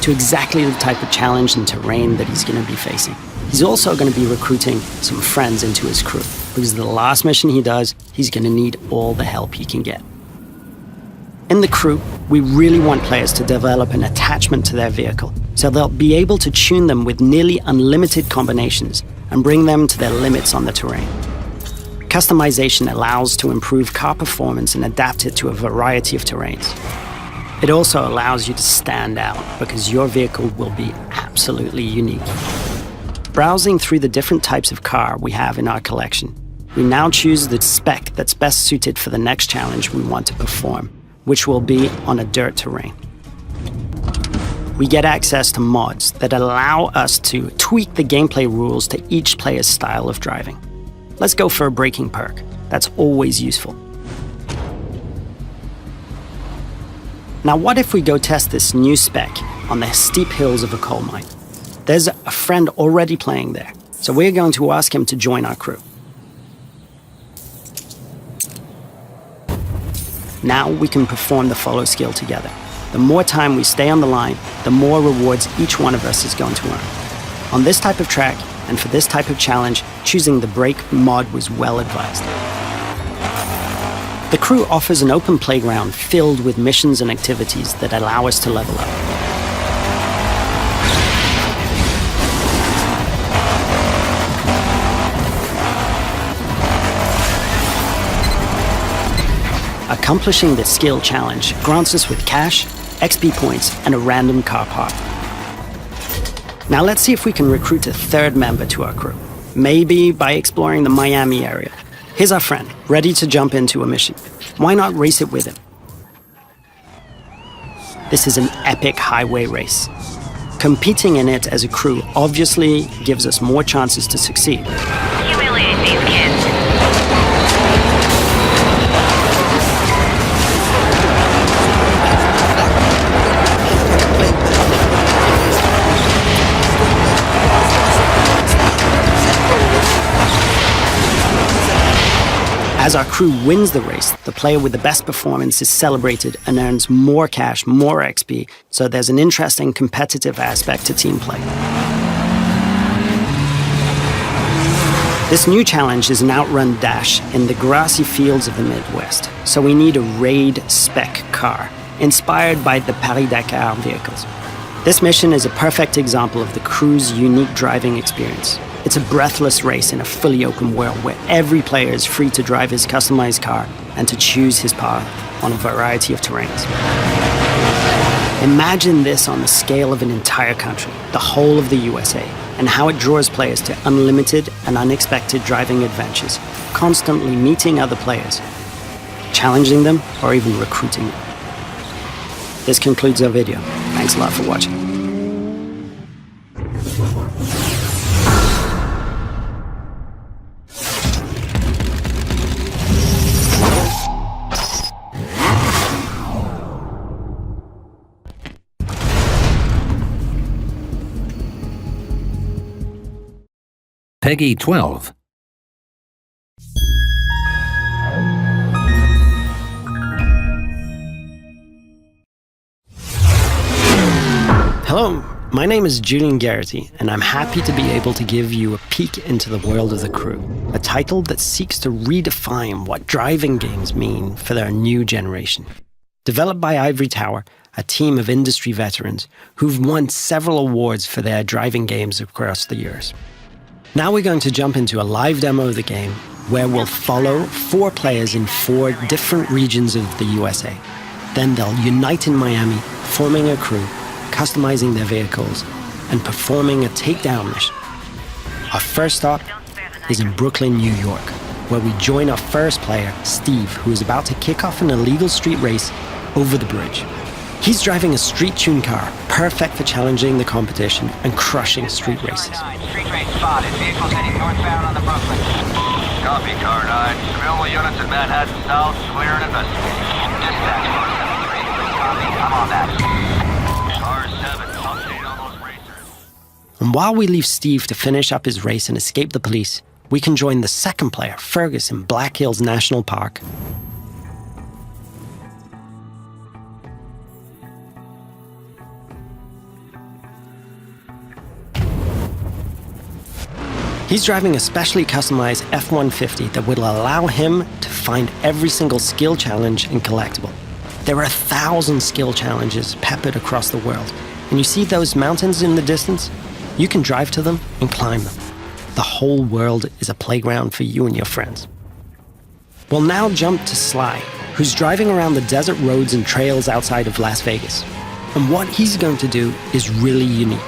to exactly the type of challenge and terrain that he's going to be facing. He's also going to be recruiting some friends into his crew, because the last mission he does, he's going to need all the help he can get. In the crew, we really want players to develop an attachment to their vehicle, so they'll be able to tune them with nearly unlimited combinations and bring them to their limits on the terrain. Customization allows to improve car performance and adapt it to a variety of terrains. It also allows you to stand out because your vehicle will be absolutely unique. Browsing through the different types of car we have in our collection, we now choose the spec that's best suited for the next challenge we want to perform, which will be on a dirt terrain. We get access to mods that allow us to tweak the gameplay rules to each player's style of driving. Let's go for a braking perk. That's always useful. Now, what if we go test this new spec on the steep hills of a coal mine? There's a friend already playing there, so we're going to ask him to join our crew. Now we can perform the follow skill together. The more time we stay on the line, the more rewards each one of us is going to earn. On this type of track, and for this type of challenge, choosing the brake mod was well advised. The crew offers an open playground filled with missions and activities that allow us to level up. Accomplishing the skill challenge grants us with cash, XP points, and a random car part. Now let's see if we can recruit a third member to our crew. Maybe by exploring the Miami area. Here's our friend, ready to jump into a mission. Why not race it with him? This is an epic highway race. Competing in it as a crew obviously gives us more chances to succeed. Humiliate these kids. As our crew wins the race, the player with the best performance is celebrated and earns more cash, more XP, so there's an interesting competitive aspect to team play. This new challenge is an outrun dash in the grassy fields of the Midwest, so we need a raid spec car, inspired by the Paris-Dakar vehicles. This mission is a perfect example of the crew's unique driving experience. It's a breathless race in a fully open world where every player is free to drive his customized car and to choose his path on a variety of terrains. Imagine this on the scale of an entire country, the whole of the USA, and how it draws players to unlimited and unexpected driving adventures, constantly meeting other players, challenging them, or even recruiting them. This concludes our video. Thanks a lot for watching. Peggy 12. Hello, my name is Julian Garrity, and I'm happy to be able to give you a peek into the world of The Crew, a title that seeks to redefine what driving games mean for their new generation. Developed by Ivory Tower, a team of industry veterans who've won several awards for their driving games across the years. Now we're going to jump into a live demo of the game where we'll follow 4 players in 4 different regions of the USA. Then they'll unite in Miami, forming a crew, customizing their vehicles, and performing a takedown mission. Our first stop is in Brooklyn, New York, where we join our first player, Steve, who is about to kick off an illegal street race over the bridge. He's driving a street-tuned car, perfect for challenging the competition and crushing street races. Street race spotted. Vehicles heading northbound on the Brooklyn. Copy, Car 9. Available units in Manhattan South, clear and investigating. Dispatch 473. Copy, I'm on that. Car 7, update on those racers. And while we leave Steve to finish up his race and escape the police, we can join the second player, Fergus, in Black Hills National Park. He's driving a specially customized F-150 that will allow him to find every single skill challenge and collectible. There are 1,000 skill challenges peppered across the world, and you see those mountains in the distance? You can drive to them and climb them. The whole world is a playground for you and your friends. We'll now jump to Sly, who's driving around the desert roads and trails outside of Las Vegas. And what he's going to do is really unique.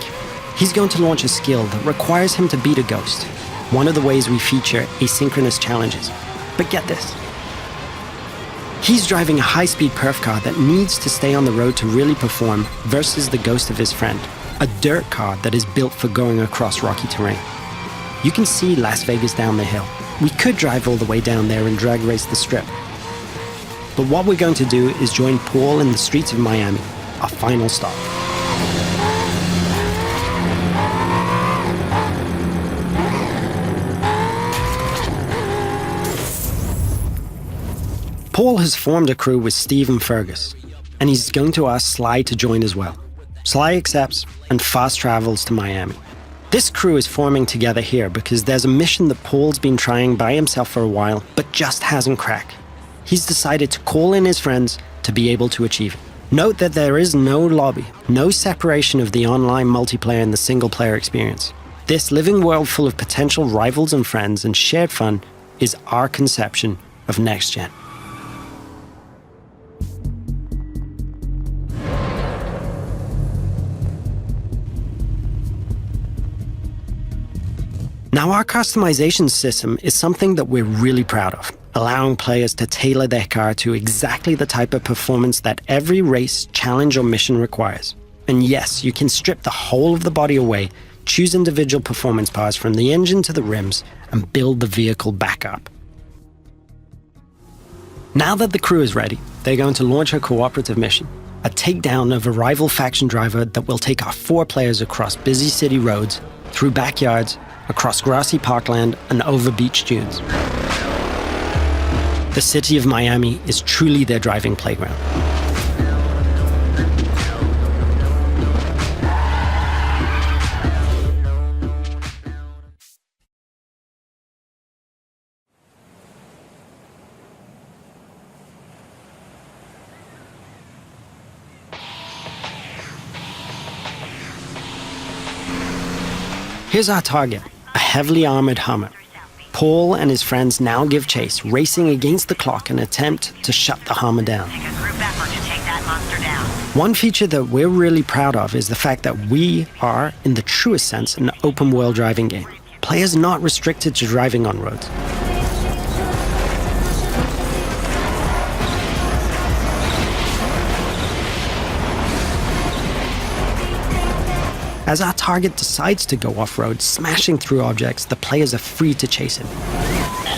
He's going to launch a skill that requires him to beat a ghost, one of the ways we feature asynchronous challenges. But get this. He's driving a high-speed perf car that needs to stay on the road to really perform versus the ghost of his friend, a dirt car that is built for going across rocky terrain. You can see Las Vegas down the hill. We could drive all the way down there and drag race the strip. But what we're going to do is join Paul in the streets of Miami, our final stop. Paul has formed a crew with Steve and Fergus, and he's going to ask Sly to join as well. Sly accepts and fast travels to Miami. This crew is forming together here because there's a mission that Paul's been trying by himself for a while, but just hasn't cracked. He's decided to call in his friends to be able to achieve it. Note that there is no lobby, no separation of the online multiplayer and the single-player experience. This living world full of potential rivals and friends and shared fun is our conception of Next Gen. Now, our customization system is something that we're really proud of, allowing players to tailor their car to exactly the type of performance that every race, challenge, or mission requires. And yes, you can strip the whole of the body away, choose individual performance parts from the engine to the rims, and build the vehicle back up. Now that the crew is ready, they're going to launch a cooperative mission, a takedown of a rival faction driver that will take our 4 players across busy city roads, through backyards, across grassy parkland, and over beach dunes. The city of Miami is truly their driving playground. Here's our target, a heavily armored Hummer. Paul and his friends now give chase, racing against the clock in an attempt to shut the Hummer down. Take a group effort to take that monster down. One feature that we're really proud of is the fact that we are, in the truest sense, an open-world driving game. Players are not restricted to driving on roads. As our target decides to go off-road, smashing through objects, the players are free to chase him.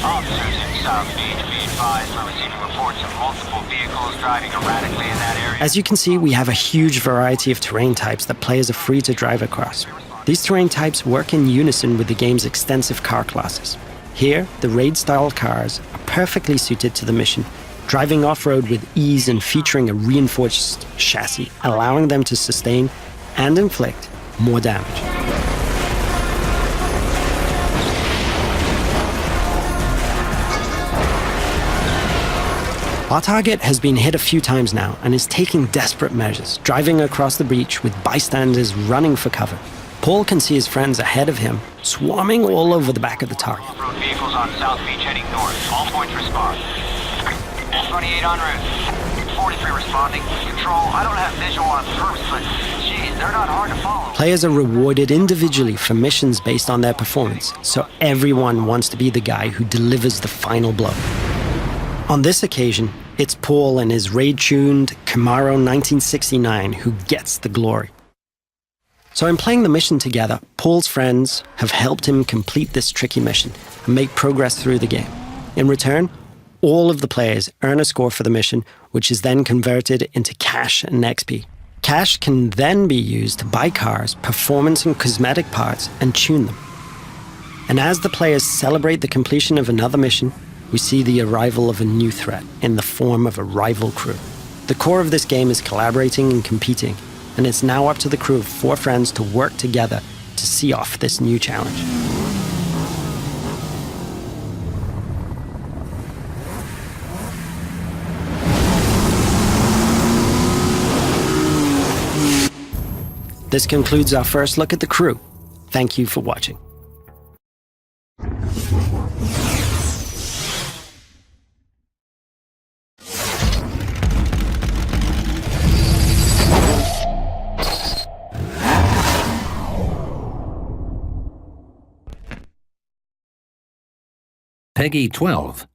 Officers in South Beach, be advised we're receiving reports of multiple vehicles driving erratically in that area. As you can see, we have a huge variety of terrain types that players are free to drive across. These terrain types work in unison with the game's extensive car classes. Here, the raid-style cars are perfectly suited to the mission, driving off-road with ease and featuring a reinforced chassis, allowing them to sustain and inflict more damage. Our target has been hit a few times now and is taking desperate measures, driving across the beach with bystanders running for cover. Paul can see his friends ahead of him, swarming all over the back of the target. Off-road vehicles on South Beach heading north. All points respond. 28 en route. 43 responding. Control, I don't have visual on first, but geez, they're not hard to follow. Players are rewarded individually for missions based on their performance, so everyone wants to be the guy who delivers the final blow. On this occasion, it's Paul and his raid-tuned Camaro 1969 who gets the glory. So in playing the mission together, Paul's friends have helped him complete this tricky mission and make progress through the game. In return, all of the players earn a score for the mission, which is then converted into cash and XP. Cash can then be used to buy cars, performance and cosmetic parts, and tune them. And as the players celebrate the completion of another mission, we see the arrival of a new threat in the form of a rival crew. The core of this game is collaborating and competing, and it's now up to the crew of 4 friends to work together to see off this new challenge. This concludes our first look at the crew. Thank you for watching. Peggy 12.